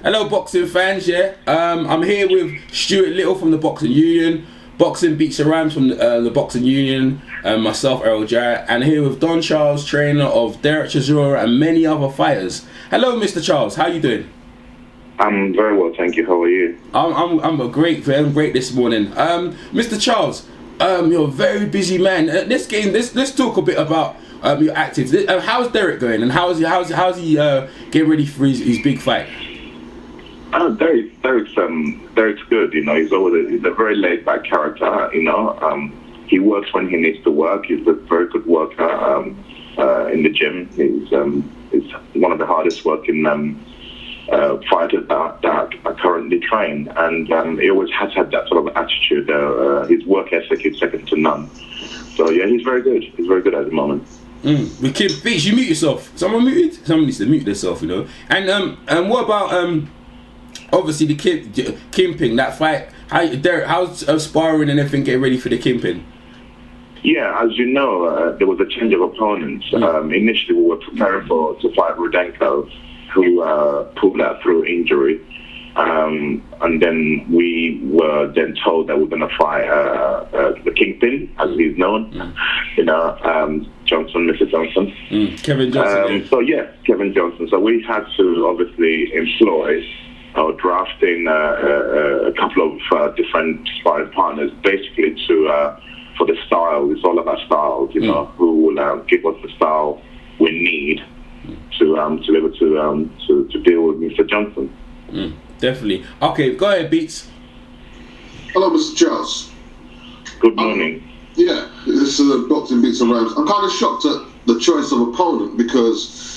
Hello, boxing fans. Yeah, I'm here with Stuart Little from the Boxing Union. Boxing beats the Rams from the Boxing Union. Myself, Errol Jarrett, and here with Don Charles, trainer of Dereck, Chisora, and many other fighters. Hello, Mr. Charles. How you doing? I'm very well, thank you. How are you? I'm great this morning. Mr. Charles, you're a very busy man. Let's talk a bit about your actives. How's Dereck going, and how's he getting ready for his big fight? Dereck's good. You know, he's a very laid back character. You know, he works when he needs to work. He's a very good worker in the gym. He's one of the hardest working fighters that I currently train, and he always has had that sort of attitude. His work ethic is second to none. So yeah, he's very good. He's very good at the moment. With KinPin, you mute yourself. Someone muted? Someone needs to mute themselves, you know. And what about obviously the KinPin, that fight? How's sparring and everything getting ready for the KinPin? Yeah, as you know, there was a change of opponents. Initially, we were preparing to fight Rudenko, who pulled out through injury. And then we were then told that we're going to fight the KinPin, as he's known, you know, Mr. Johnson. Kevin Johnson. So, yeah, Kevin Johnson. So we had to obviously employ or draft in a couple of different sparring partners, basically for the style. It's all about styles, you know, who will give us the style we need to be able to deal with Mr. Johnson. Definitely. Okay, go ahead, Beats. Hello, Mr. Charles. Good morning. Yeah, this is Boxing Beats and Rams. I'm kind of shocked at the choice of opponent because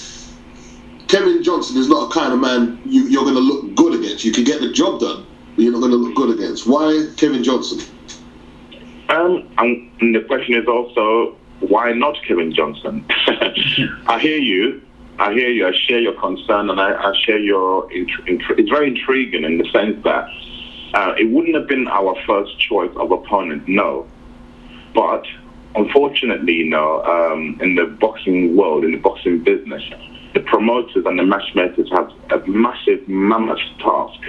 Kevin Johnson is not a kind of man you're going to look good against. You can get the job done, but you're not going to look good against. Why Kevin Johnson? And the question is also, why not Kevin Johnson? I hear you. I share your concern, and I share your it's very intriguing in the sense that it wouldn't have been our first choice of opponent, no. But unfortunately, you know, in the boxing world, in the boxing business, the promoters and the matchmakers have a massive, mammoth task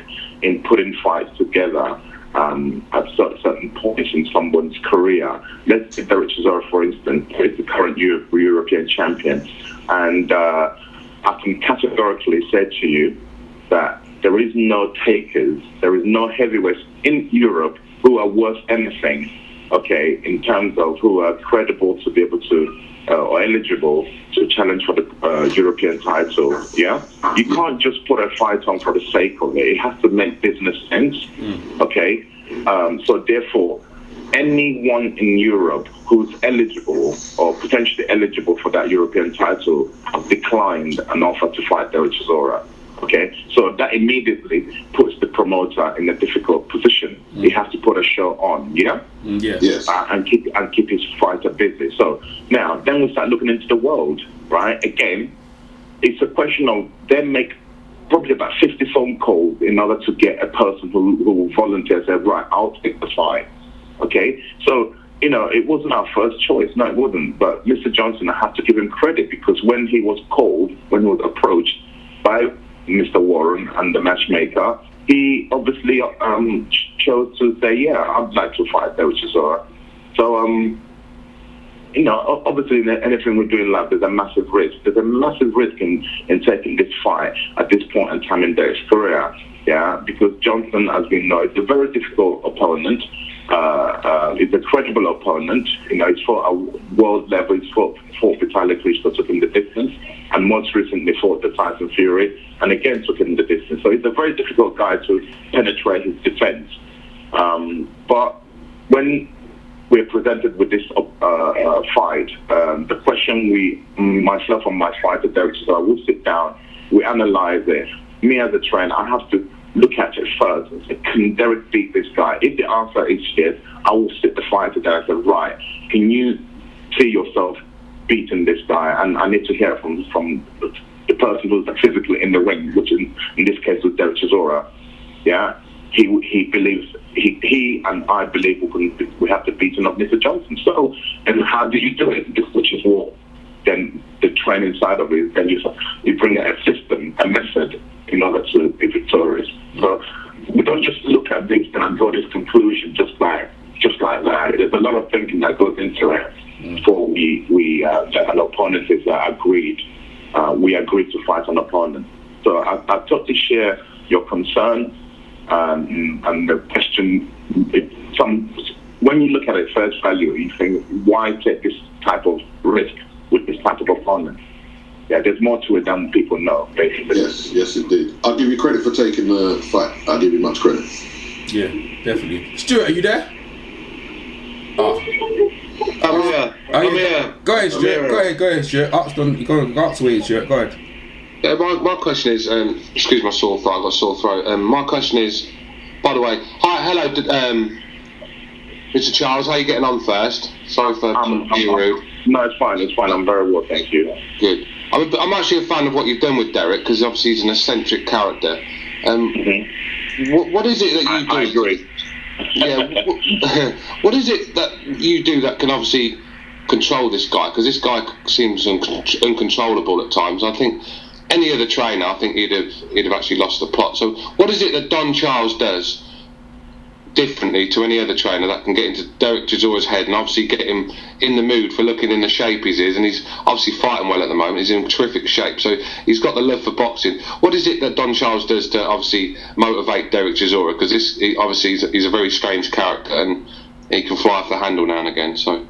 in putting fights together at certain points in someone's career. Let's take Dereck Chisora, for instance, who is the current European champion. And I can categorically say to you that there is no takers, there is no heavyweights in Europe who are worth anything, okay, in terms of who are credible to be able to, or eligible to challenge for the European title, yeah? You can't just put a fight on for the sake of it. It has to make business sense, okay? So therefore, anyone in Europe who's eligible or potentially eligible for that European title have declined an offer to fight Dereck Chisora. Okay, so that immediately puts the promoter in a difficult position. He has to put a show on, yeah, yes, and keep his fighter busy. So now, then we start looking into the world, right? Again, it's a question of they make probably about 50 phone calls in order to get a person who will volunteer and say, right, I'll take the fight. Okay, so, you know, it wasn't our first choice. No, it wasn't. But Mr. Johnson, I have to give him credit because when he was called, when he was approached by Mr. Warren and the matchmaker, he obviously chose to say, yeah, I'd like to fight Dereck Chisora. So, you know, obviously in anything we do in life, there's a massive risk. There's a massive risk in taking this fight at this point in time in Dereck's career. Yeah, because Johnson, as we know, is a very difficult opponent. He's a credible opponent. You know, he's fought at world level. He's fought Vitaly Klitschko, took him the distance, and most recently fought the Tyson Fury, and again took him the distance. So he's a very difficult guy to penetrate his defense. But when we're presented with this fight, the question myself and my fighter Dereck Chisora, we sit down, we analyze it. Me as a trainer, I have to look at it first and say, can Dereck beat this guy? If the answer is yes, I will sit the fighter down and say, right, can you see yourself beating this guy? And I need to hear from the person who's physically in the ring, which in this case was Dereck Chisora. Yeah, he believes, he and I believe we have to beat up Mr. Johnson. So, and how do you do it? Which is what then the training side of it is, then you bring a system, a method, in order to stories. So we don't just look at things and draw this conclusion just like that. There's a lot of thinking that goes into it before an opponent is agreed. We agreed to fight an opponent. So I totally share your concern and the question. When you look at it face value, you think, why take this type of risk with this type of opponent? Yeah, there's more to it than people know, basically. Yes, indeed. I'll give you credit for taking the fight. I'll give you much credit. Yeah, definitely. Stuart, are you there? Oh. I'm here. Go ahead, Stuart. Go ahead, Stuart. Ask away, Stuart. Go ahead. Yeah, my question is, excuse my sore throat, I've got a sore throat. My question is, by the way, hello, Mr. Charles, how are you getting on first? Sorry for being rude. No, it's fine. I'm very well, thank you. Good. I'm actually a fan of what you've done with Dereck, because obviously he's an eccentric character. What is it that you do? I agree. Yeah. What is it that you do that can obviously control this guy? Because this guy seems uncontrollable at times. I think any other trainer, I think he'd have actually lost the plot. So what is it that Don Charles does differently to any other trainer that can get into Dereck Chisora's head and obviously get him in the mood for looking in the shape he's in? And he's obviously fighting well at the moment. He's in terrific shape, so he's got the love for boxing. What is it that Don Charles does to obviously motivate Dereck Chisora? Because he's a very strange character and he can fly off the handle now and again. So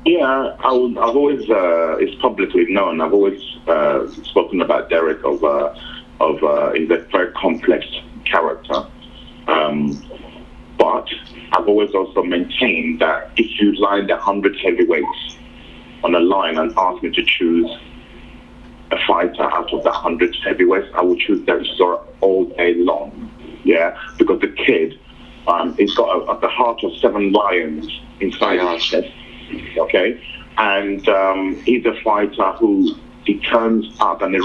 yeah, I've always it's publicly known. I've always spoken about Dereck he's a very complex character. But I've always also maintained that if you line the 100 heavyweights on a line and ask me to choose a fighter out of the 100 heavyweights, I would choose Dereck Chisora all day long. Yeah, because the kid, he's got at the heart of 7 lions inside his chest. Okay, and he's a fighter who he turns up and he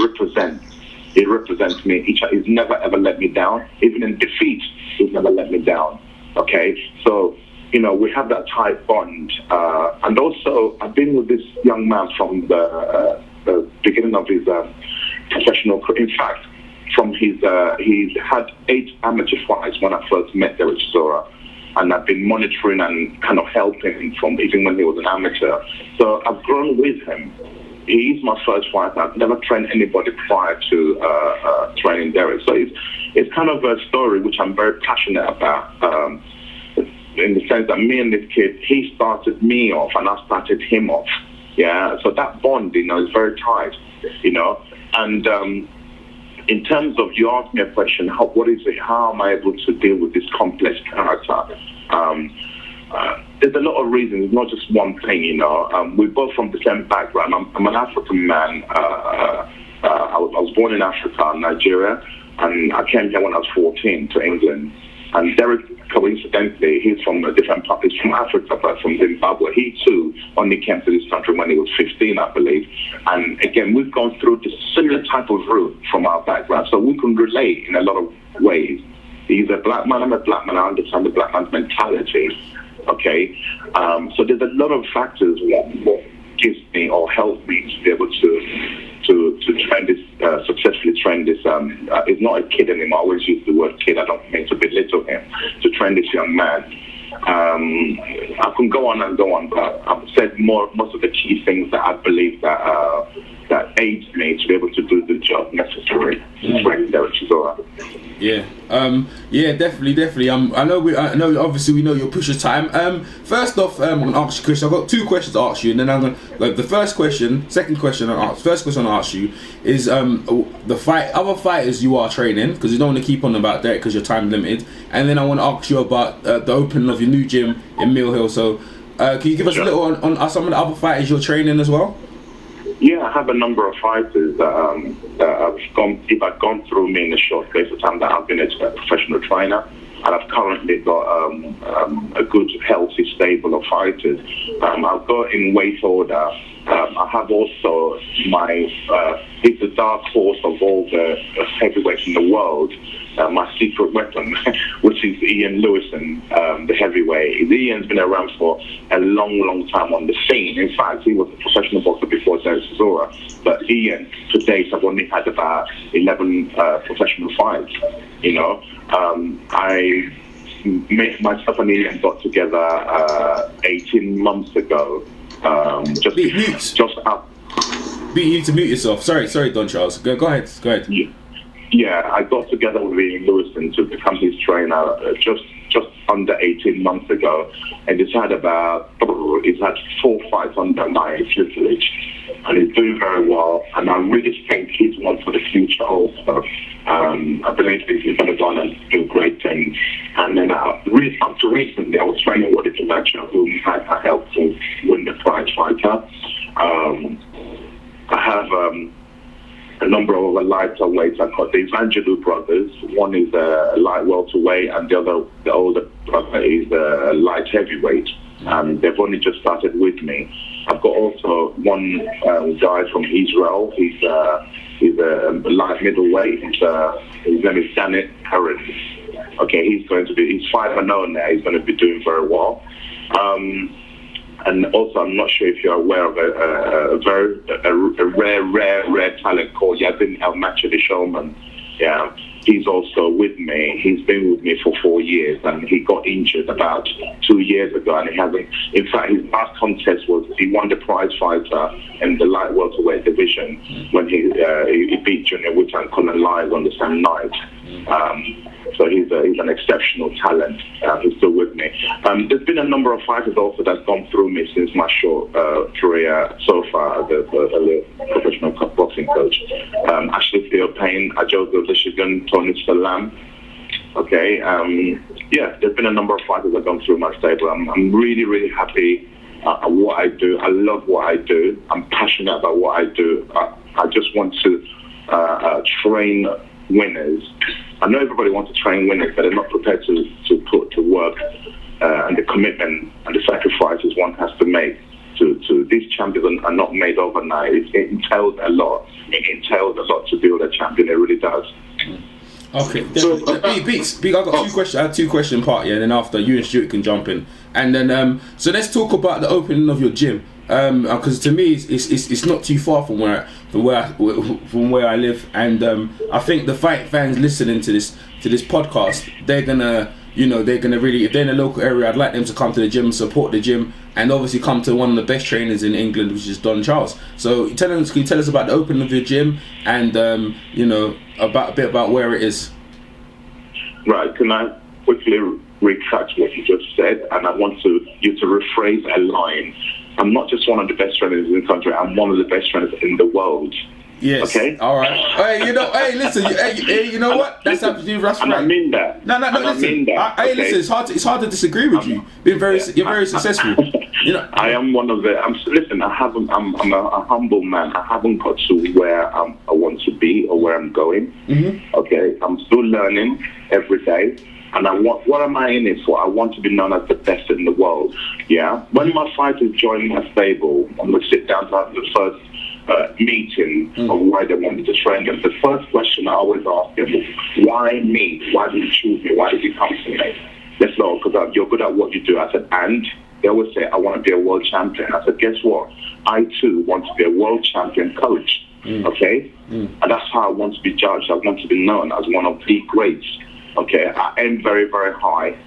represents me. He's never ever let me down. Even in defeat, he's never let me down. Okay, so we have that tight bond, and also I've been with this young man from the beginning of his professional career. In fact, from he's had 8 amateur fights when I first met Dereck Chisora, and I've been monitoring and kind of helping him from even when he was an amateur. So I've grown with him. He's my first fighter. I've never trained anybody prior to training Dereck. So it's kind of a story which I'm very passionate about, in the sense that me and this kid, he started me off and I started him off. Yeah, so that bond, is very tight, And in terms of, you asked me a question, what is it? How am I able to deal with this complex character? There's a lot of reasons, not just one thing, We're both from the same background. I'm an African man. I was born in Africa, Nigeria, and I came here when I was 14 to England. And Dereck, coincidentally, he's from a different part. He's from Africa, but from Zimbabwe. He too only came to this country when he was 15, I believe. And again, we've gone through the similar type of route from our background, so we can relate in a lot of ways. He's a black man, I'm a black man, I understand the black man's mentality. Okay, so there's a lot of factors what gives me or helps me to be able to train this, successfully train this. He's not a kid anymore. I always use the word kid. I don't mean to belittle him. To train this young man. I can go on and go on, but I've said most of the key things that I believe that aids me to be able to do the job necessary to train Dereck Chisora. Yeah, definitely. I know. Obviously, we know you'll push your time. First off, I'm gonna ask you, Chris. I've got 2 questions to ask you, and then I'm gonna the first question I ask you is other fighters you are training, because you don't want to keep on about that because your time limited. And then I want to ask you about the opening of your new gym in Mill Hill. So, can you give us a little on some of the other fighters you're training as well? Yeah, I have a number of fighters that have gone through me in a short space of time that I've been a professional trainer, and I've currently got a good, healthy stable of fighters. I've got in weight order I have also he's the dark horse of all the heavyweights in the world. My secret weapon, which is Ian Lewison, the heavyweight. Ian's been around for a long, long time on the scene. In fact, he was a professional boxer before Chisora. But Ian, to date, I've only had about 11 professional fights. You know, myself and Ian got together 18 months ago. Just up. You need to mute yourself. Sorry, Don Charles. Go ahead. Yeah, I got together with Ian Lewison to become his trainer just under 18 months ago, and he's had 4 fights under my tutelage, and he's doing very well. And I really think he's one for the future also. I believe he's going to go on and do great things. And then up to recently, I was training with a match whom I helped to win the prize fighter. I have a number of other lighter weights. I've got the Evangelou brothers. One is a light welterweight, and the older brother is a light heavyweight. They've only just started with me. I've got also one guy from Israel. He's a light middleweight. His name is Danet Karen. Okay, he's 5-0 now. He's going to be doing very well. And also, I'm not sure if you're aware of a rare talent called Yazin El Macha the Showman. Yeah, he's also with me. He's been with me for 4 years, and he got injured about 2 years ago, and he hasn't. In fact, his last contest was he won the prize fighter in the light welterweight division when he beat Junior Wood and Colin Lyles on the same night. So he's an exceptional talent. He's still with me. There's been a number of fighters also that's gone through me since my short career so far as a professional boxing coach. Ashley Theo Payne, Ajogo Michigan, Tony Salam. Okay. There's been a number of fighters that have gone through my stable. I'm really, really happy at what I do. I love what I do. I'm passionate about what I do. I just want to train winners. I know everybody wants to train winners, but they're not prepared to put to work and the commitment and the sacrifices one has to make. To these champions are not made overnight. It entails a lot. It entails a lot to build a champion. It really does. Okay. So, Beats, I got 2 questions. I had 2 question part, yeah. And then after, you and Stuart can jump in. And then, so let's talk about the opening of your gym. Because to me, it's not too far from where I live, and I think the fight fans listening to this podcast, they're gonna really, if they're in a local area, I'd like them to come to the gym, support the gym, and obviously come to one of the best trainers in England, which is Don Charles. So can you tell us about the opening of your gym and a bit about where it is? Right. Can I quickly retract what you just said? And I want you to rephrase a line. I'm not just one of the best trainers in the country. I'm one of the best trainers in the world. Yes. Okay. All right. Hey, listen. You know what? That's absolutely right. And I mean that. No. Listen. I mean that. Listen. It's hard to disagree with you. You're very successful. I am one of the. Listen. I'm a humble man. I haven't got to where I want to be or where I'm going. Mm-hmm. Okay. I'm still learning every day. And what am I in it for? I want to be known as the best in the world. Yeah. When my fighters join my stable, I'm going to sit down to have the first meeting of why they wanted to train them. The first question I always ask them is, why me? Why did you choose me? Why did you come to me? Let's know, because you're good at what you do. I said, and they always say, I want to be a world champion. I said, guess what? I too want to be a world champion coach. Okay? And that's how I want to be judged. I want to be known as one of the greats. Okay, I aim very, very high.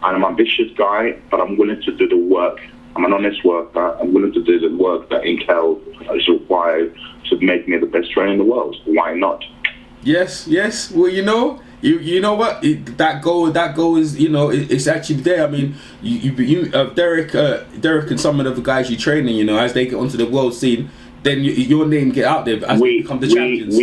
And I'm an ambitious guy, but I'm willing to do the work. I'm an honest worker. I'm willing to do the work that is required to make me the best trainer in the world. Why not? Yes. Well, you know what? That goal is, it's actually there. I mean, Dereck and some of the guys you training, as they get onto the world scene, then your name get out there as they become the champions.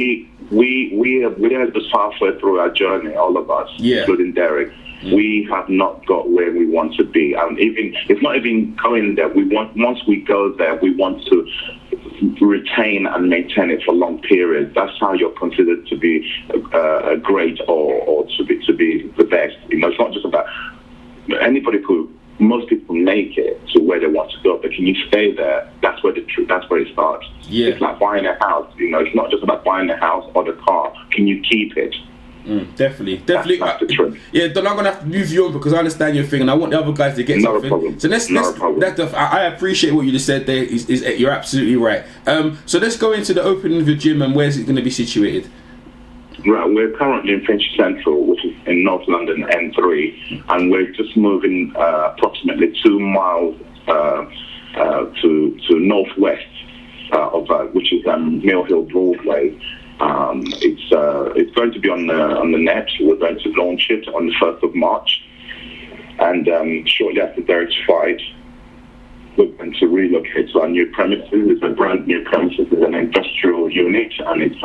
We are just halfway through our journey, all of us, including Dereck. We have not got where we want to be, and it's not even going there. Once we go there, we want to retain and maintain it for long periods. That's how you're considered to be great or to be the best. It's not just about anybody could most people make it to where they want to go, but can you stay there? That's where that's where it starts. Yeah. It's like buying a house. You know, it's not just about buying a house or the car. Can you keep it? Definitely. That's the truth. Yeah, Don, I'm gonna have to move you on because I understand your thing, and I want the other guys to get Not a something. problem. So let's I appreciate what you just said there. You're absolutely right. So let's go into the opening of your gym and where's it going to be situated? Right, we're currently in Finchley Central, which is in North London N3, and we're just moving approximately 2 miles to northwest of which is Mill Hill Broadway. It's going to be on the net. We're going to launch it on the 1st of March, and shortly after Dereck's fight, we're going to relocate to our new premises. It's a brand new premises. It's an industrial unit, and it's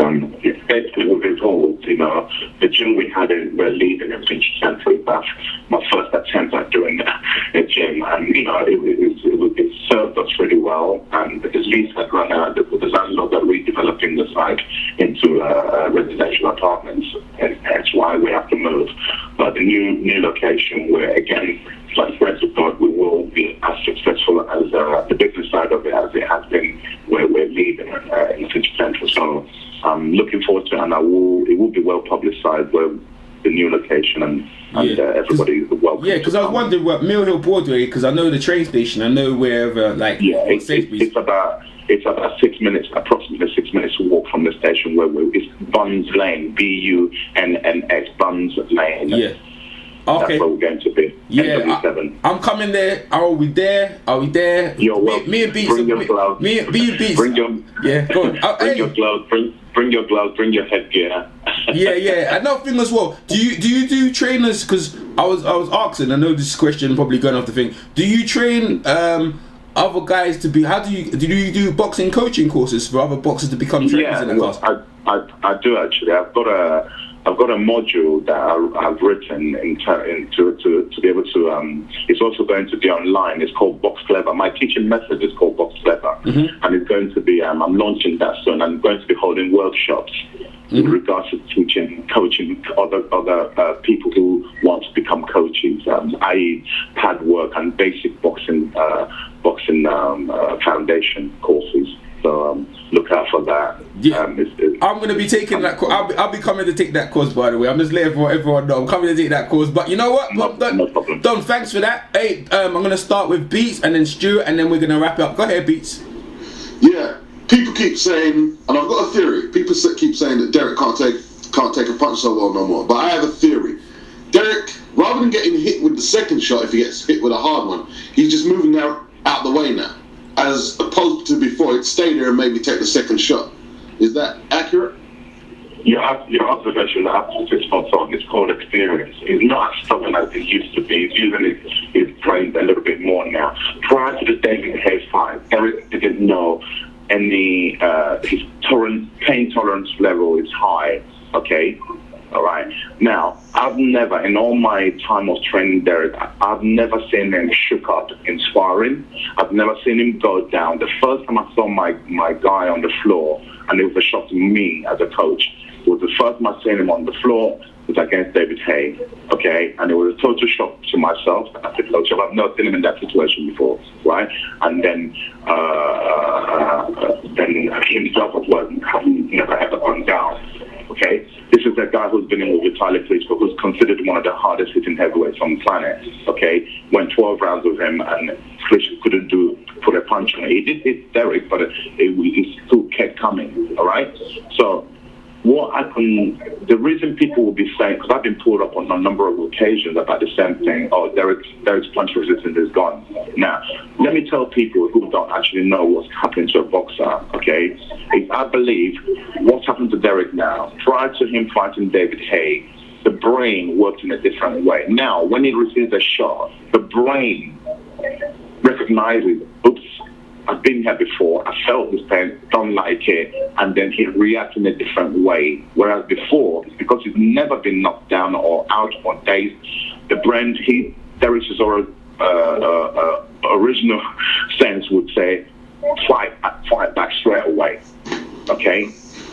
basically we've evolved. You know, the gym we had, we're leaving in Finchley Central. That's my first attempt at doing a gym, and you know, it served us really well. And the lease had run out. The landlord are redeveloping the site into residential apartments, and that's why we have to move. But the new location, where again, like grace of God, we will be as successful as the business side of it as it has been where we're leaving in Finchley Central. So I'm looking forward to it, and it will be well publicised where the new location and everybody is welcome. Yeah, because I was wondering what Mill Hill Broadway, because I know the train station, I know wherever it's about 6 minutes, approximately 6 minutes walk from the station where it's Buns Lane, BUNNS, Buns Lane. Yeah. Okay. That's where we're going to be. Yeah, I'm coming there. Are we there? You're welcome. Me and Beats. Bring your gloves. Me and Beats. Go on. Bring your gloves. Bring your gloves. Bring your headgear. Yeah. Another thing as well. Do you do trainers? Because I was asking. I know this question probably going off the thing. Do you train other guys to be? How do you do boxing coaching courses for other boxers to become trainers in the class? I do actually. I've got a module that I've written to be able to. It's also going to be online. It's called Box Clever. My teaching method is called Box Clever, and it's going to be. I'm launching that soon. I'm going to be holding workshops in regards to teaching, coaching other people who want to become coaches, i.e., pad work and basic boxing foundation courses. So look out for that. Yeah, I'm going to be taking that course. I'll be coming to take that course, by the way. I'm just letting everyone know I'm coming to take that course. But you know what? No problem. Don, thanks for that. Hey, I'm going to start with Beats and then Stuart, and then we're going to wrap it up. Go ahead, Beats. Yeah, people keep saying, and I've got a theory. People keep saying that Dereck can't take a punch so well no more. But I have a theory. Dereck, rather than getting hit with the second shot, if he gets hit with a hard one, he's just moving out the way now. As opposed to before, he'd stay there and maybe take the second shot. Is that accurate? Your observation is absolutely spot on. It's called experience. He's not as stubborn as he used to be. He's using his brain a little bit more now. Prior to the David Hay fight, Dereck didn't know any. His pain tolerance level is high. Okay. All right. Now, I've never, in all my time of training Dereck, I've never seen him shook up in sparring. I've never seen him go down. The first time I saw my guy on the floor, and it was a shock to me as a coach, it was the first time I seen him on the floor was against David Hay. Okay, and it was a total shock to myself as a coach. I've never seen him in that situation before, right? And then himself as well, having never ever gone down. Okay, this is a guy who's been in with Tyler Klitschko, who's considered one of the hardest hitting heavyweights on the planet. Okay, went 12 rounds with him, and Klitschko couldn't put a punch on it. He did hit Dereck, but it still kept coming. All right, so the reason people will be saying, because I've been pulled up on a number of occasions about the same thing, Dereck's punch resistance is gone. Now, let me tell people who don't actually know what's happening to a boxer, okay, is I believe what's happened to Dereck now, prior to him fighting David Hay, the brain worked in a different way. Now, when he receives a shot, the brain recognizes, oops, I've been here before, I felt this pain, don't like it, and then he reacts in a different way. Whereas before, because he's never been knocked down or out or dazed, the brain, Dereck Chisora original sense would say, fight back straight away. Okay?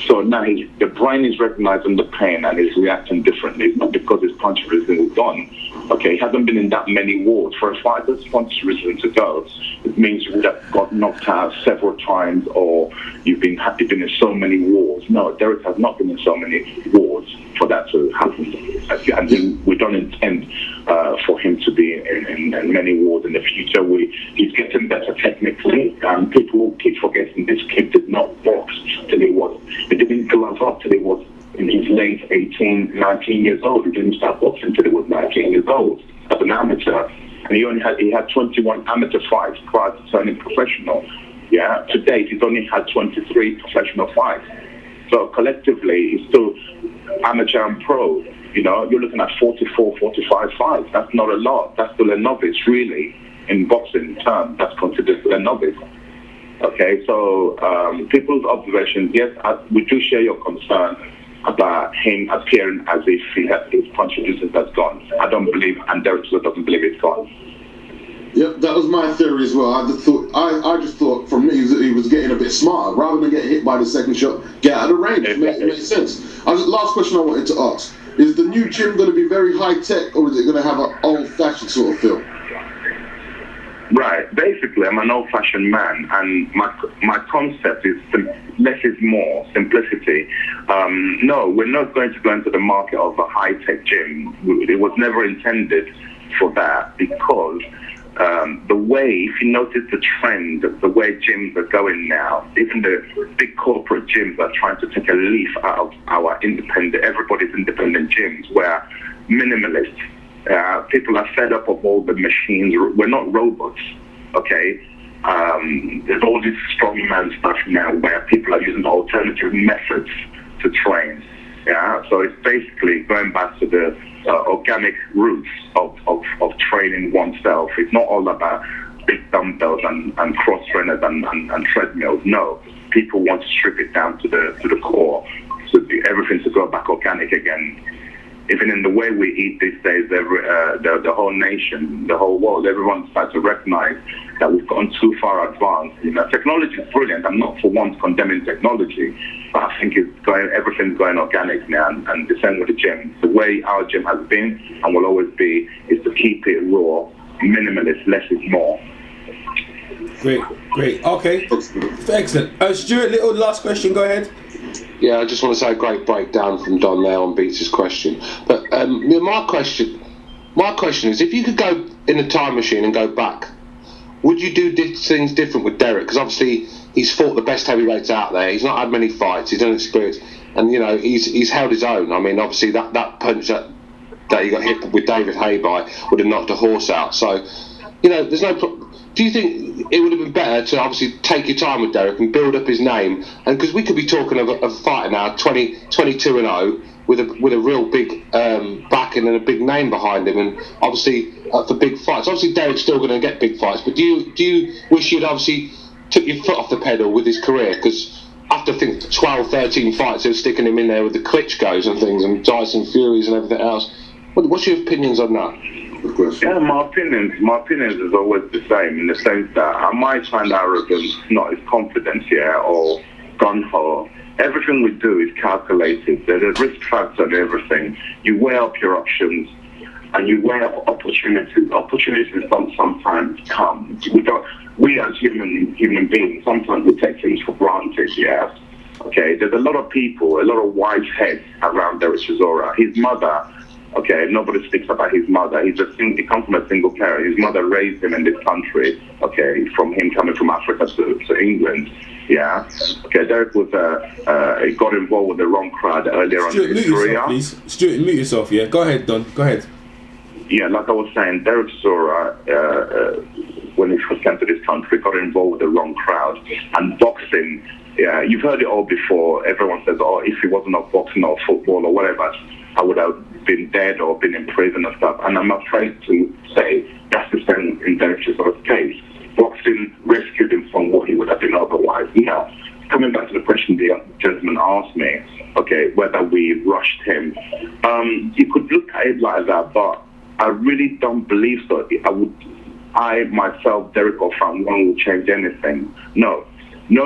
So now the brain is recognizing the pain and is reacting differently. It's not because it's punch resistance is gone. Okay, he hasn't been in that many wars. For a fighter's punch resistance to go, it means you would have got knocked out several times, or you've been in so many wars. No, Dereck has not been in so many wars for that to happen. And we don't intend for him to be in many wars in the future. He's getting better technically. People keep forgetting this kid did not box till he didn't glove up till he was in his late 18, 19 years old. He didn't start boxing till he was 19 years old as an amateur. And he had 21 amateur fights prior to turning professional. Yeah, to date he's only had 23 professional fights. So collectively he's still amateur and pro. You know, you're looking at 44, 45 fights. That's not a lot. That's still a novice, really. In boxing terms, that's considered a novice. Okay, so people's observations, yes, we do share your concern about him appearing as if his punch resistance has gone. I don't believe, and Dereck doesn't believe it's gone. Yep, that was my theory as well. I just thought from me he was getting a bit smarter. Rather than get hit by the second shot, get out of the range. It makes sense. Last question I wanted to ask. Is the new gym going to be very high-tech, or is it going to have an old-fashioned sort of feel? Right. Basically, I'm an old-fashioned man, and my concept is less is more, simplicity. No, we're not going to go into the market of a high-tech gym. It was never intended for that, because the way, if you notice the trend, the way gyms are going now, even the big corporate gyms are trying to take a leaf out of everybody's independent gyms, where minimalists, people are fed up of all the machines. We're not robots, okay? There's all this strongman stuff now where people are using alternative methods to train. Yeah, so it's basically going back to the organic roots of training oneself. It's not all about big dumbbells and cross trainers and treadmills. No, people want to strip it down to the core, so everything to go back organic again. Even in the way we eat these days, the whole nation, the whole world, everyone starts to recognize that we've gone too far advanced. You know, technology is brilliant. I'm not for once condemning technology, but I think everything's going organic now, and the same with the gym. The way our gym has been and will always be is to keep it raw, minimalist, less is more. Great. Okay, excellent. Stuart, little last question. Go ahead. Yeah, I just want to say a great breakdown from Don there on Beats' question. But my question is, if you could go in a time machine and go back, would you do things different with Dereck? Because obviously he's fought the best heavyweights out there. He's not had many fights. He's done experience, and you know he's held his own. I mean, obviously that punch that he got hit with David Hay by would have knocked a horse out. So, you know, there's no. Do you think it would have been better to obviously take your time with Dereck and build up his name? And because we could be talking of a fighter now, 22-0, with a real big backing and a big name behind him, and obviously for big fights. Obviously, Dereck's still going to get big fights, but do you wish you'd obviously took your foot off the pedal with his career? Because after I think 12, 13 fights, they were sticking him in there with the Klitschko's and things, and Tyson Furies and everything else. What's your opinions on that? Yeah, my opinions is always the same, in the sense that I might find arrogance, not as confidence, or gun-ho. Everything we do is calculated. There's a risk factor in everything. You weigh up your options, and you weigh up opportunities. Opportunities don't sometimes come. We as human beings, sometimes we take things for granted, yeah? Okay, there's a lot of people, a lot of wise heads around Dereck Chisora. His mother, okay, nobody speaks about his mother. He comes from a single parent. His mother raised him in this country, okay, from him coming from Africa to England, yeah. Okay, Dereck he got involved with the wrong crowd earlier on in his career. Please. Stuart, mute yourself, yeah. Go ahead, Don. Go ahead. Yeah, like I was saying, Dereck Chisora, when he first came to this country, got involved with the wrong crowd. And boxing, yeah, you've heard it all before. Everyone says, oh, if he wasn't of boxing or football or whatever, I would have been dead or been in prison and stuff. And I'm afraid to say that's the same in Dereck Chisora's case. Boxing rescued him from what he would have been otherwise. Now, coming back to the question the gentleman asked me, okay, whether we rushed him. You could look at it like that, but I really don't believe so. I myself, Dereck or Frank, one will change anything. No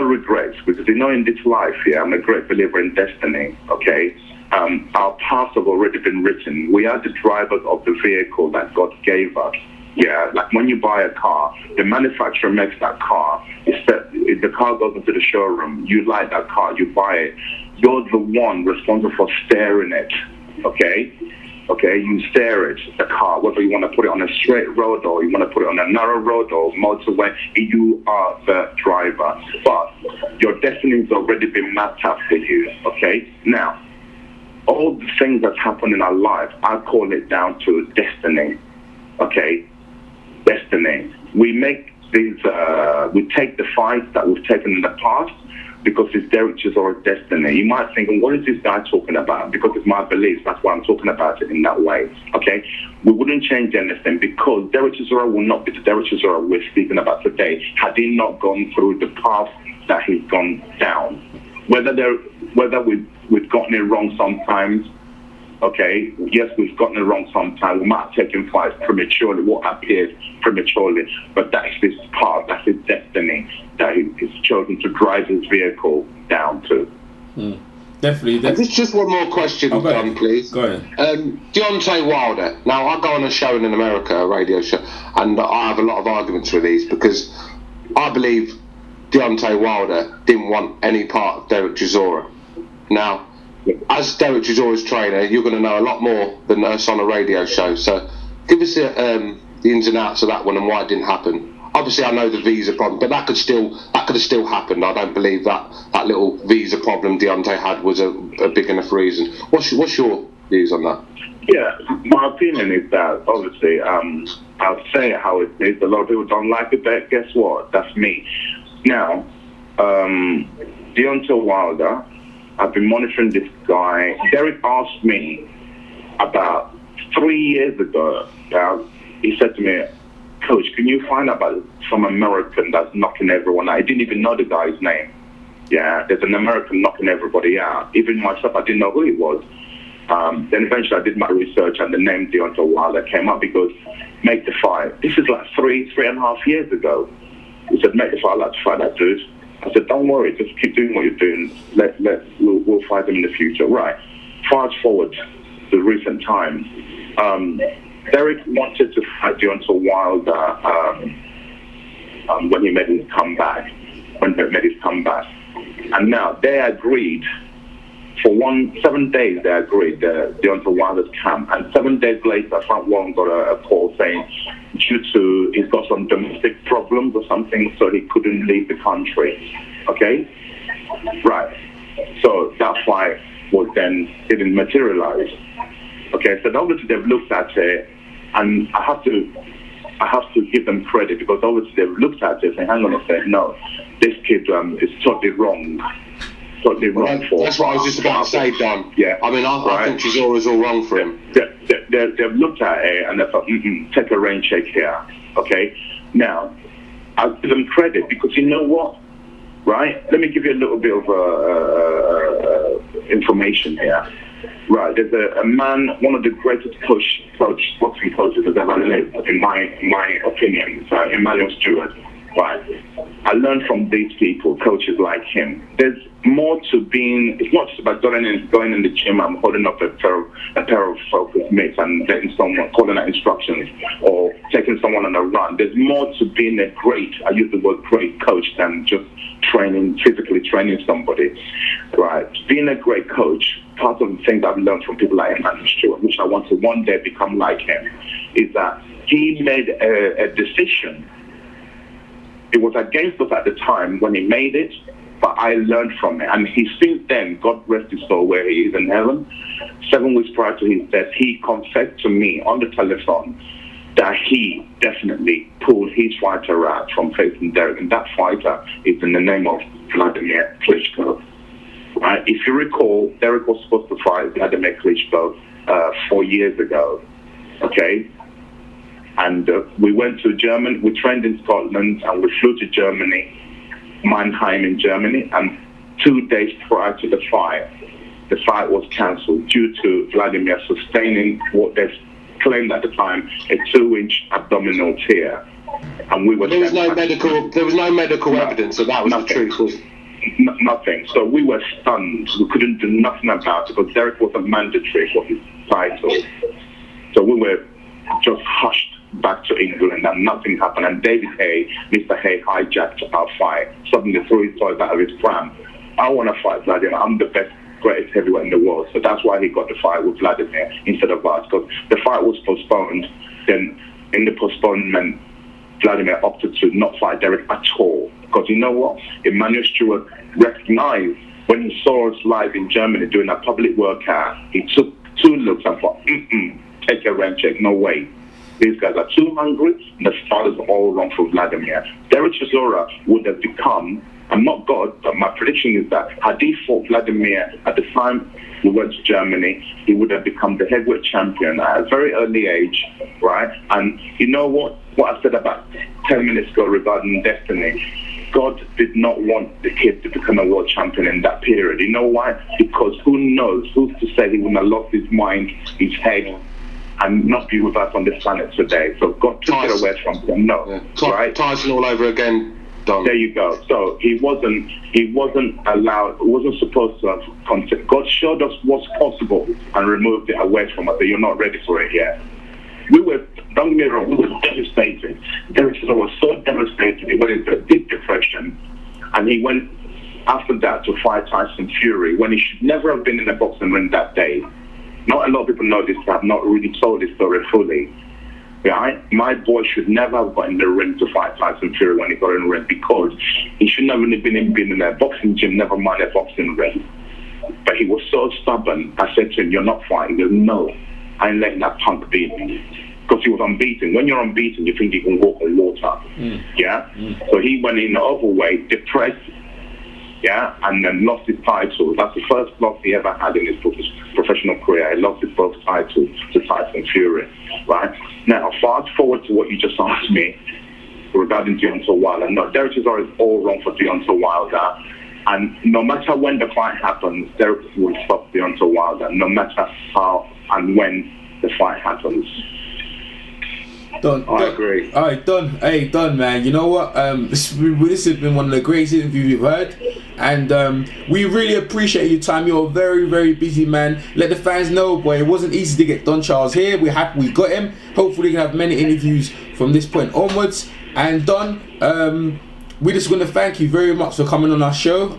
regrets, because in this life, I'm a great believer in destiny, okay? our paths have already been written. We are the drivers of the vehicle that God gave us. Yeah, like when you buy a car, the manufacturer makes that car. If the car goes into the showroom, you like that car, you buy it. You're the one responsible for steering it, okay? Okay, you steer it, the car, whether you want to put it on a straight road or you want to put it on a narrow road or motorway, you are the driver. But your destiny has already been mapped out for you, okay? Now, all the things that happen in our life, I call it down to destiny, okay? Destiny. We make these, we take the fights that we've taken in the past because it's Dereck Chisora's destiny. You might think, what is this guy talking about? Because it's my beliefs, that's why I'm talking about it in that way, okay? We wouldn't change anything because Dereck Chisora will not be the Dereck Chisora we're speaking about today had he not gone through the path that he's gone down. Whether we've gotten it wrong sometimes, okay, yes, we've gotten it wrong sometimes. We might have taken fights prematurely, what appears prematurely, but that is his path, that's his destiny that he's chosen to drive his vehicle down to. Definitely. Just one more question, Don, please. Go ahead. Deontay Wilder. Now, I go on a show in America, a radio show, and I have a lot of arguments with these because I believe Deontay Wilder didn't want any part of Dereck Chisora. Now, as Dereck Chisora's trainer, you're going to know a lot more than us on a radio show. So, give us the ins and outs of that one and why it didn't happen. Obviously, I know the visa problem, but that could have still happened. I don't believe that little visa problem Deontay had was a big enough reason. What's your views on that? Yeah, my opinion is that obviously I'll say it how it is. A lot of people don't like it, but guess what? That's me. Now, Deontay Wilder, I've been monitoring this guy. Dereck asked me about 3 years ago. He said to me, Coach, can you find out about some American that's knocking everyone out? I didn't even know the guy's name. Yeah, there's an American knocking everybody out. Even myself, I didn't know who he was. Then eventually I did my research and the name Deontay Wilder came up. He goes, make the fight. This is like three and a half years ago. He said, make the fight, I'd like to fight that dude. I said, don't worry, just keep doing what you're doing. We'll fight him in the future. Right. Fast forward to recent times. Dereck wanted to fight Deontay Wilder when he made his comeback. And now they agreed, for 7 days they agreed, Deontay Wilder's camp. And 7 days later, Frank Warren got a call saying due to he's got some domestic problems or something, so he couldn't leave the country. Okay? Right. So that fight didn't materialize. Okay, so obviously they've looked at it, and I have to give them credit because obviously they've looked at it and hang on a second, no, this kid is totally wrong. That's what I was just about to say, Don. Yeah. I mean, I think Chisora's all wrong for him. They've looked at it and they thought, take a rain check here. Okay? Now, I'll give them credit because you know what? Right? Let me give you a little bit of information here. Right, there's a man, one of the greatest boxing coaches that's ever lived, in my opinion, Emmanuel Stewart. Right, I learned from these people, coaches like him. There's more to being. It's not just about going in the gym and holding up a pair of focus mitts and letting someone calling out instructions or taking someone on a run. There's more to being a great. I use the word great coach than just physically training somebody. Right, being a great coach. Part of the things I've learned from people like Emmanuel Stewart, which I want to one day become like him, is that he made a decision. It was against us at the time when he made it, but I learned from it. And he since then, God rest his soul, where he is in heaven, 7 weeks prior to his death, he confessed to me on the telephone that he definitely pulled his fighter out from facing Dereck. And that fighter is in the name of Vladimir Klitschko. Right? If you recall, Dereck was supposed to fight Vladimir Klitschko 4 years ago. Okay? And we went to Germany, we trained in Scotland, and we flew to Germany, Mannheim in Germany, and 2 days prior to the fight was cancelled due to Vladimir sustaining what they claimed at the time, a 2-inch abdominal tear. And we were there was no medical evidence that was the truth. nothing. So we were stunned. We couldn't do nothing about it because Dereck wasn't mandatory for his title. So we were just hushed back to England and nothing happened. And David Hay, Mr. Hay, hijacked our fight. Suddenly threw his toys out of his pram. I want to fight Vladimir. I'm the best, greatest heavyweight in the world. So that's why he got the fight with Vladimir instead of us. Because the fight was postponed. Then in the postponement, Vladimir opted to not fight Dereck at all. Because you know what? Emmanuel Stewart recognized when he saw us live in Germany doing a public workout, he took 2 looks and thought, take a rent check, no way. These guys are too hungry, and the start is all wrong for Vladimir. Dereck Chisora would have become, I'm not God, but my prediction is that had he fought Vladimir at the time we went to Germany, he would have become the heavyweight champion at a very early age, right? And you know what I said about 10 minutes ago regarding destiny? God did not want the kid to become a world champion in that period. You know why? Because who knows? Who's to say he would have lost his mind, his head, and not be with us on this planet today? So God took it away from him. No, right? Tyson all over again. Done. There you go. So he wasn't allowed, wasn't supposed to have contact. God showed us what's possible and removed it away from us. So you're not ready for it yet. Don't get me wrong, we were devastated. Dereck was so devastated, he went into a deep depression. And he went after that to fight Tyson Fury when he should never have been in the boxing ring that day. Not a lot of people know this, but I've not really told this story fully. Right? My boy should never have got in the ring to fight Tyson Fury when he got in the ring because he should never have been in a boxing gym, never mind a boxing ring. But he was so stubborn. I said to him, you're not fighting. He goes, no, I ain't letting that punk beat me. Because he was unbeaten. When you're unbeaten, you think you can walk on water. Yeah? So he went in overweight, depressed, yeah, and then lost his title. That's the first loss he ever had in his professional career. He lost his both titles to Tyson Fury, right? Now, fast forward to what you just asked me regarding Deontay Wilder. No, Dereck is always all wrong for Deontay Wilder. And no matter when the fight happens, Dereck will stop Deontay Wilder, no matter how and when the fight happens. Done. I agree. All right, done. Hey, done, man. You know what? This has been one of the greatest interviews we've heard, and we really appreciate your time. You're a very, very busy man. Let the fans know, boy, it wasn't easy to get Don Charles here. We're happy we got him. Hopefully, we can have many interviews from this point onwards. And Don, we're just going to thank you very much for coming on our show.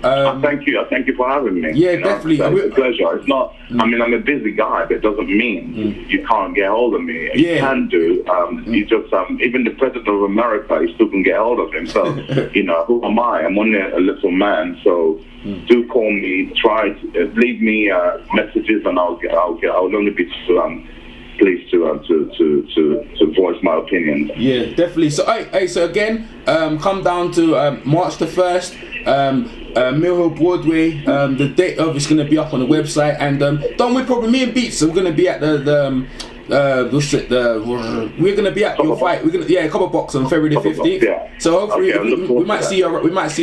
Thank you. Thank you for having me. Yeah, definitely. It's a pleasure. It's not. I mean, I'm a busy guy, but it doesn't mean you can't get hold of me. You can do. You just even the president of America, you still can get hold of him. So you know, who am I? I'm only a little man. So do call me. Try leave me messages, and I'll only be pleased to voice my opinion. Yeah, definitely. So, hey, so again, come down to March the 1st, Mill Hill Broadway. The date of it's going to be up on the website, and Don, we're probably me and Beats. So we're going to be at we're going to be at your fight. We're going to Copper Box on February the 15th. Yeah. So hopefully we might see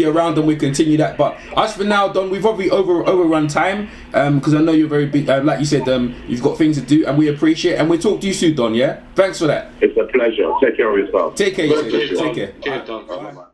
you around, and we continue that. But as for now, Don, we've probably overrun time because I know you're very big. Like you said, you've got things to do, and we appreciate. And we'll talk to you soon, Don. Yeah. Thanks for that. It's a pleasure. Take care of yourself. Take care. Take care. Cheers, Don. Bye.